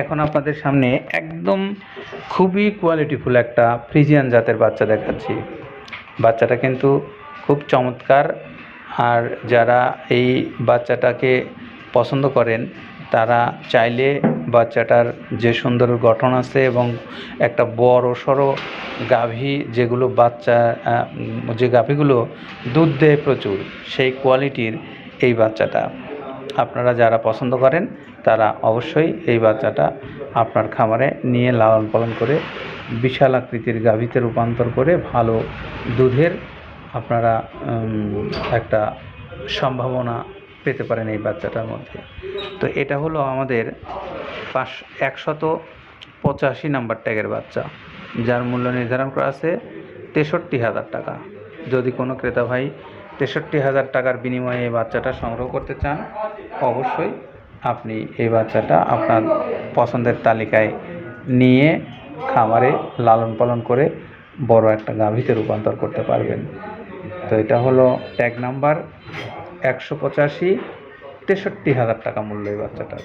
এখন আপনাদের সামনে একদম খুবই কোয়ালিটিফুল একটা ফ্রিজিয়ান জাতের বাচ্চা দেখাচ্ছি। বাচ্চাটা কিন্তু খুব চমৎকার। আর যারা এই বাচ্চাটাকে পছন্দ করেন তারা চাইলে বাচ্চাটার যে সুন্দর গঠন আছে এবং একটা বড় সড়ো গাভী, যেগুলো বাচ্চা যে গাভীগুলো দুধ দেয় প্রচুর, সেই কোয়ালিটির এই বাচ্চাটা আপনারা যারা পছন্দ করেন তারা অবশ্যই এই বাচ্চাটা আপনার খামারে নিয়ে লালন পালন করে বিশাল আকৃতির গাভীতে রূপান্তর করে ভালো দুধের আপনারা একটা সম্ভাবনা পেতে পারেন এই বাচ্চাটার মধ্যে। তো এটা হলো আমাদের 185 নাম্বার ট্যাগের বাচ্চা, যার মূল্য নির্ধারণ করা আছে 63,000 টাকা। যদি কোনো ক্রেতা ভাই 63,000 টাকার বিনিময়ে এই বাচ্চাটা সংগ্রহ করতে চান, অবশ্যই আপনি এই বাচ্চাটা আপনার পছন্দের তালিকায় নিয়ে খামারে লালন পালন করে বড় একটা গাভীতে রূপান্তর করতে পারবেন। তো এটা হলো ট্যাগ নাম্বার 185, 63,000 টাকা মূল্য এই বাচ্চাটার।